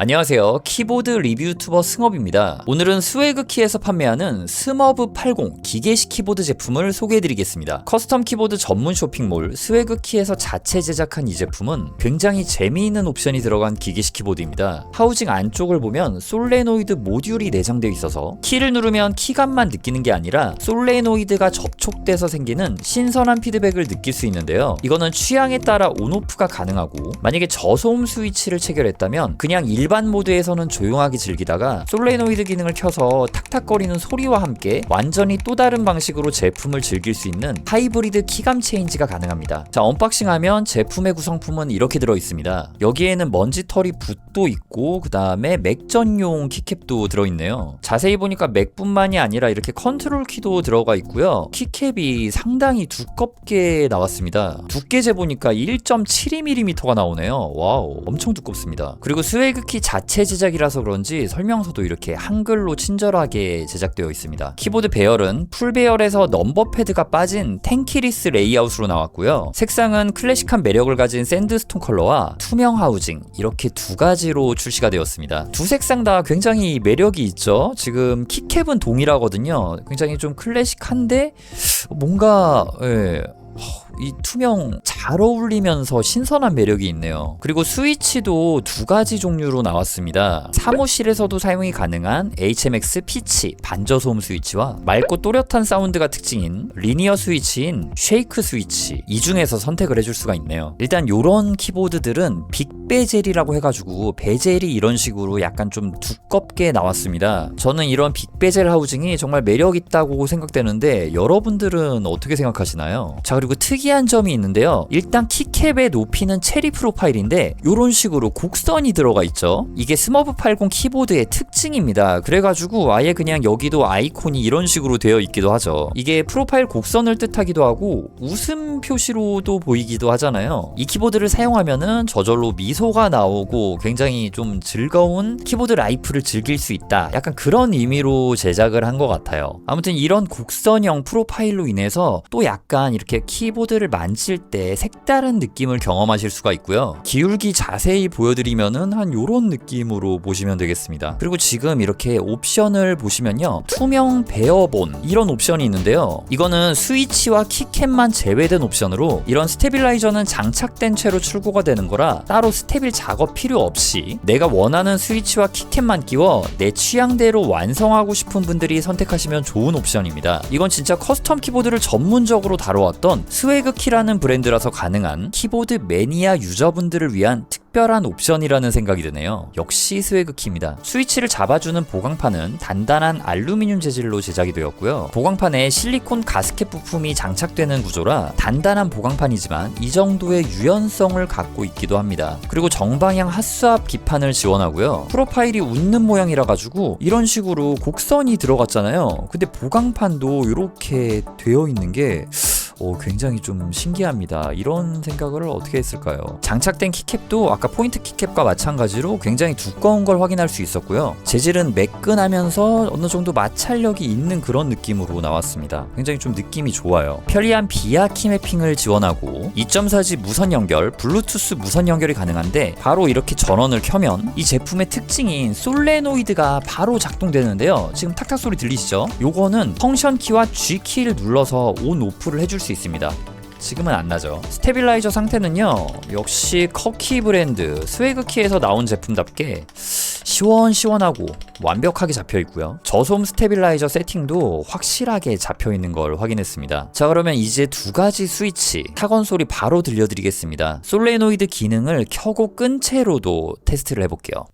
안녕하세요. 키보드 리뷰 유튜버 승업입니다. 오늘은 스웨그키에서 판매하는 스머브 80 기계식 키보드 제품을 소개해드리겠습니다. 커스텀 키보드 전문 쇼핑몰 스웨그키에서 자체 제작한 이 제품은 굉장히 재미있는 옵션이 들어간 기계식 키보드입니다. 하우징 안쪽을 보면 솔레노이드 모듈이 내장되어 있어서 키를 누르면 키감만 느끼는 게 아니라 솔레노이드가 접촉돼서 생기는 신선한 피드백을 느낄 수 있는데요. 이거는 취향에 따라 온오프가 가능하고, 만약에 저소음 스위치를 체결했다면 그냥 일반 모드에서는 조용하게 즐기다가 솔레노이드 기능을 켜서 탁탁거리는 소리와 함께 완전히 또 다른 방식으로 제품을 즐길 수 있는 하이브리드 키감 체인지가 가능합니다. 자, 언박싱하면 제품의 구성품은 이렇게 들어있습니다. 여기에는 먼지털이 붓도 있고, 그 다음에 맥 전용 키캡도 들어있네요. 자세히 보니까 맥뿐만이 아니라 이렇게 컨트롤 키도 들어가 있고요. 키캡이 상당히 두껍게 나왔습니다. 두께 재보니까 1.72mm가 나오네요. 와우, 엄청 두껍습니다. 그리고 스웨그키 자체 제작이라서 그런지 설명서도 이렇게 한글로 친절하게 제작되어 있습니다. 키보드 배열은 풀 배열에서 넘버 패드가 빠진 텐키리스 레이아웃으로 나왔고요. 색상은 클래식한 매력을 가진 샌드스톤 컬러와 투명 하우징, 이렇게 두 가지로 출시가 되었습니다. 두 색상 다 굉장히 매력이 있죠. 지금 키캡은 동일하거든요. 굉장히 좀 클래식한데 뭔가 이 투명 잘 어울리면서 신선한 매력이 있네요. 그리고 스위치도 두 가지 종류로 나왔습니다. 사무실에서도 사용이 가능한 HMX 피치 반저소음 스위치와 맑고 또렷한 사운드가 특징인 리니어 스위치인 쉐이크 스위치, 이 중에서 선택을 해줄 수가 있네요. 일단 요런 키보드들은 빅베젤이라고 해가지고 베젤이 이런 식으로 약간 좀 두껍게 나왔습니다. 저는 이런 빅베젤 하우징이 정말 매력있다고 생각되는데 여러분들은 어떻게 생각하시나요? 자, 그리고 특이한 점이 있는데요. 일단 키캡의 높이는 체리 프로파일인데 이런 식으로 곡선이 들어가 있죠. 이게 스머브 80 키보드의 특징입니다. 그래가지고 아예 그냥 여기도 아이콘이 이런 식으로 되어 있기도 하죠. 이게 프로파일 곡선을 뜻하기도 하고 웃음 표시로도 보이기도 하잖아요. 이 키보드를 사용하면은 저절로 미소가 나오고 굉장히 좀 즐거운 키보드 라이프를 즐길 수 있다, 약간 그런 의미로 제작을 한 것 같아요. 아무튼 이런 곡선형 프로파일로 인해서 또 약간 이렇게 키보드를 만질 때 색다른 느낌을 경험하실 수가 있고요. 기울기 자세히 보여드리면은 한 요런 느낌으로 보시면 되겠습니다. 그리고 지금 이렇게 옵션을 보시면요, 투명 베어본 이런 옵션이 있는데요. 이거는 스위치와 키캡만 제외된 옵션으로, 이런 스테빌라이저는 장착된 채로 출고가 되는 거라 따로 스테빌 작업 필요 없이 내가 원하는 스위치와 키캡만 끼워 내 취향대로 완성하고 싶은 분들이 선택하시면 좋은 옵션입니다. 이건 진짜 커스텀 키보드를 전문적으로 다뤄왔던 스웨그키라는 브랜드라서 가능한 키보드 매니아 유저분들을 위한 특별한 옵션이라는 생각이 드네요. 역시 스웨그키입니다. 스위치를 잡아주는 보강판은 단단한 알루미늄 재질로 제작이 되었고요. 보강판에 실리콘 가스켓 부품이 장착되는 구조라 단단한 보강판이지만 이 정도의 유연성을 갖고 있기도 합니다. 그리고 정방향 핫스왑 기판을 지원하고요. 프로파일이 웃는 모양이라 가지고 이런 식으로 곡선이 들어갔잖아요. 근데 보강판도 이렇게 되어 있는 게 굉장히 좀 신기합니다. 이런 생각을 어떻게 했을까요? 장착된 키캡도 아까 포인트 키캡과 마찬가지로 굉장히 두꺼운 걸 확인할 수 있었고요. 재질은 매끈하면서 어느 정도 마찰력이 있는 그런 느낌으로 나왔습니다. 굉장히 좀 느낌이 좋아요. 편리한 비아 키 매핑을 지원하고 2.4G 무선 연결, 블루투스 무선 연결이 가능한데 바로 이렇게 전원을 켜면 이 제품의 특징인 솔레노이드가 바로 작동되는데요. 지금 탁탁 소리 들리시죠? 요거는 펑션 키와 G 키를 눌러서 온 오프를 해줄 수 있습니다. 지금은 안 나죠. 스테빌라이저 상태는요, 역시 커키 브랜드 스웨그키에서 나온 제품답게 시원시원하고 완벽하게 잡혀있고요. 저소음 스테빌라이저 세팅도 확실하게 잡혀있는 걸 확인했습니다. 자, 그러면 이제 두 가지 스위치 타건 소리 바로 들려드리겠습니다. 솔레노이드 기능을 켜고 끈 채로도 테스트를 해볼게요.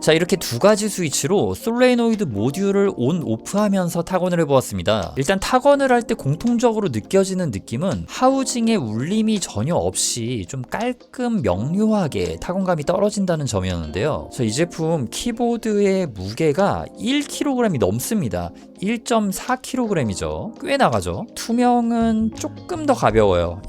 자, 이렇게 두 가지 스위치로 솔레노이드 모듈을 온 오프 하면서 타건을 해보았습니다. 일단 타건을 할 때 공통적으로 느껴지는 느낌은 하우징의 울림이 전혀 없이 좀 깔끔 명료하게 타건감이 떨어진다는 점이었는데요. 자, 이 제품 키보드의 무게가 1kg이 넘습니다. 1.4kg이죠. 꽤 나가죠. 투명은 조금 더 가벼워요.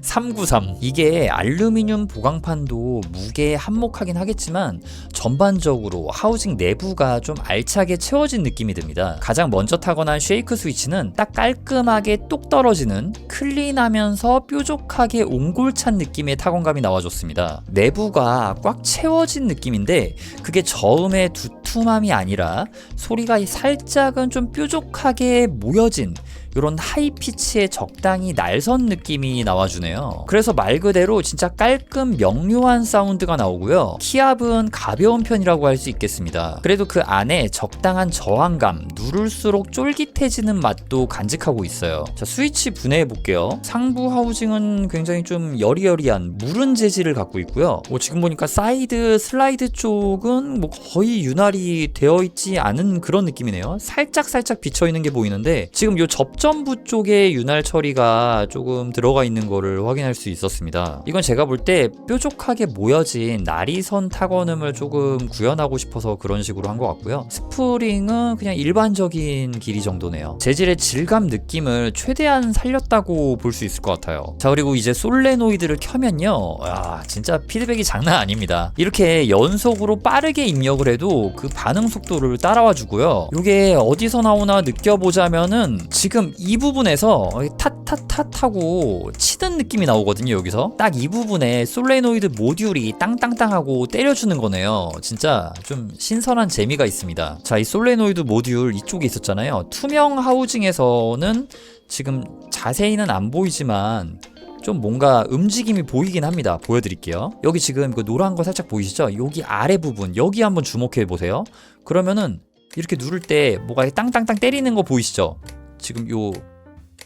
393. 이게 알루미늄 보강판도 무게에 한몫하긴 하겠지만 전반적으로 하우징 내부가 좀 알차게 채워진 느낌이 듭니다. 가장 먼저 타건한 쉐이크 스위치는 딱 깔끔하게 똑 떨어지는 클린하면서 뾰족하게 옹골찬 느낌의 타건감이 나와줬습니다. 내부가 꽉 채워진 느낌인데 그게 저음의 두툼함이 아니라 소리가 살짝은 좀 뾰족하게 모여진 이런 하이피치의 적당히 날선 느낌이 나와주네요. 그래서 말 그대로 진짜 깔끔 명료한 사운드가 나오고요. 키압은 가벼운 편이라고 할 수 있겠습니다. 그래도 그 안에 적당한 저항감, 누를수록 쫄깃해지는 맛도 간직하고 있어요. 자, 스위치 분해해 볼게요. 상부 하우징은 굉장히 좀 여리여리한 무른 재질을 갖고 있고요. 지금 보니까 사이드 슬라이드 쪽은 뭐 거의 윤활이 되어 있지 않은 그런 느낌이네요. 살짝 비쳐있는 게 보이는데 지금 요 접점부 쪽에 윤활 처리가 조금 들어가 있는 거를 확인할 수 있었습니다. 이건 제가 볼 때 뾰족하게 모여진 나리선 타건음을 조금 구현하고 싶어서 그런 식으로 한 것 같고요. 스프링은 그냥 일반적인 길이 정도네요. 재질의 질감 느낌을 최대한 살렸다고 볼 수 있을 것 같아요. 자, 그리고 이제 솔레노이드를 켜면요, 와, 진짜 피드백이 장난 아닙니다. 이렇게 연속으로 빠르게 입력을 해도 그 반응 속도를 따라와 주고요. 이게 어디서 나오나 느껴보자면은 지금 이 부분에서 탓하고 치는 느낌이 나오거든요. 여기서 딱 이 부분에 솔레노이드 모듈이 땅땅땅하고 때려주는 거네요. 진짜 좀 신선한 재미가 있습니다. 자, 이 솔레노이드 모듈 이쪽에 있었잖아요. 투명 하우징에서는 지금 자세히는 안 보이지만 좀 뭔가 움직임이 보이긴 합니다. 보여드릴게요. 여기 지금 그 노란 거 살짝 보이시죠? 여기 아래 부분, 여기 한번 주목해 보세요. 그러면은 이렇게 누를 때 뭐가 땅땅땅 때리는 거 보이시죠? 지금 요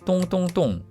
똥똥똥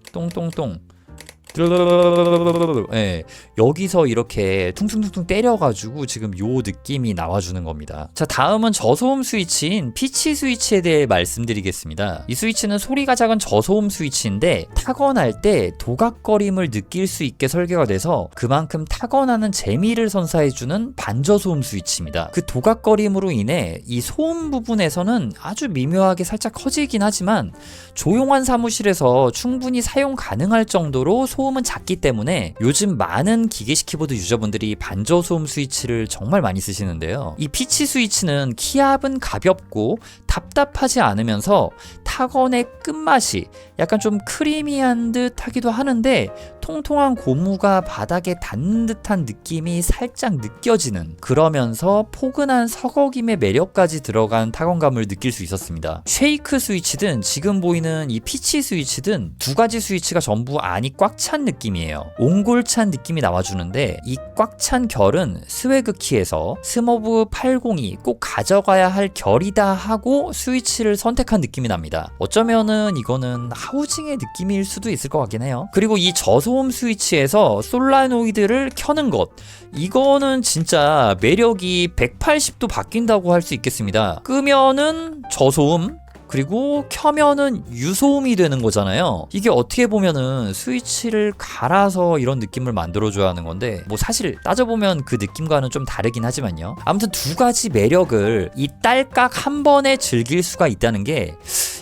예, 여기서 이렇게 퉁퉁퉁퉁 때려가지고 지금 요 느낌이 나와주는 겁니다. 자, 다음은 저소음 스위치인 피치 스위치에 대해 말씀드리겠습니다. 이 스위치는 소리가 작은 저소음 스위치인데 타건할 때 도각거림을 느낄 수 있게 설계가 돼서 그만큼 타건하는 재미를 선사해주는 반저소음 스위치입니다. 그 도각거림으로 인해 이 소음 부분에서는 아주 미묘하게 살짝 커지긴 하지만 조용한 사무실에서 충분히 사용 가능할 정도로 소음은 작기 때문에 요즘 많은 기계식 키보드 유저분들이 반저소음 스위치를 정말 많이 쓰시는데요. 이 피치 스위치는 키압은 가볍고 답답하지 않으면서 타건의 끝맛이 약간 좀 크리미한 듯 하기도 하는데 통통한 고무가 바닥에 닿는 듯한 느낌이 살짝 느껴지는, 그러면서 포근한 서걱임의 매력까지 들어간 타건감을 느낄 수 있었습니다. 쉐이크 스위치든 지금 보이는 이 피치 스위치든 두 가지 스위치가 전부 안이 꽉 찬 느낌이에요. 옹골찬 느낌이 나와주는데 이 꽉 찬 결은 스웨그 키에서 스머브 802 꼭 가져가야 할 결이다 하고 스위치를 선택한 느낌이 납니다. 어쩌면은 이거는 하우징의 느낌일 수도 있을 것 같긴 해요. 그리고 이 저소음 스위치에서 솔라노이드를 켜는 것, 이거는 진짜 매력이 180도 바뀐다고 할 수 있겠습니다. 끄면은 저소음, 그리고 켜면은 유소음이 되는 거잖아요. 이게 어떻게 보면은 스위치를 갈아서 이런 느낌을 만들어줘야 하는 건데 뭐 사실 따져보면 그 느낌과는 좀 다르긴 하지만요. 아무튼 두 가지 매력을 이 딸깍 한 번에 즐길 수가 있다는 게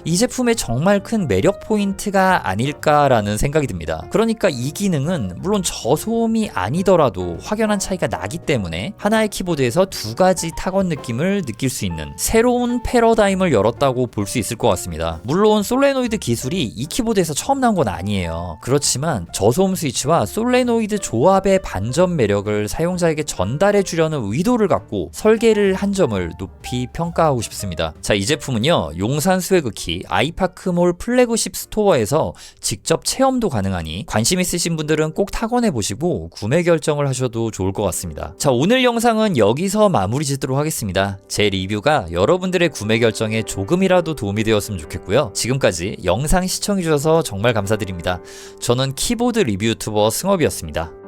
이 제품의 정말 큰 매력 포인트가 아닐까라는 생각이 듭니다. 그러니까 이 기능은 물론 저소음이 아니더라도 확연한 차이가 나기 때문에 하나의 키보드에서 두 가지 타건 느낌을 느낄 수 있는 새로운 패러다임을 열었다고 볼 수 있을 것 같습니다. 물론 솔레노이드 기술이 이 키보드에서 처음 나온 건 아니에요. 그렇지만 저소음 스위치와 솔레노이드 조합의 반전 매력을 사용자에게 전달해 주려는 의도를 갖고 설계를 한 점을 높이 평가하고 싶습니다. 자, 이 제품은요, 용산 스웨그키 아이파크몰 플래그십 스토어에서 직접 체험도 가능하니 관심 있으신 분들은 꼭 타건해 보시고 구매 결정을 하셔도 좋을 것 같습니다. 자, 오늘 영상은 여기서 마무리 짓도록 하겠습니다. 제 리뷰가 여러분들의 구매 결정에 조금이라도 도움이 되었으면 좋겠고요. 지금까지 영상 시청해주셔서 정말 감사드립니다. 저는 키보드 리뷰 유튜버 승업이었습니다.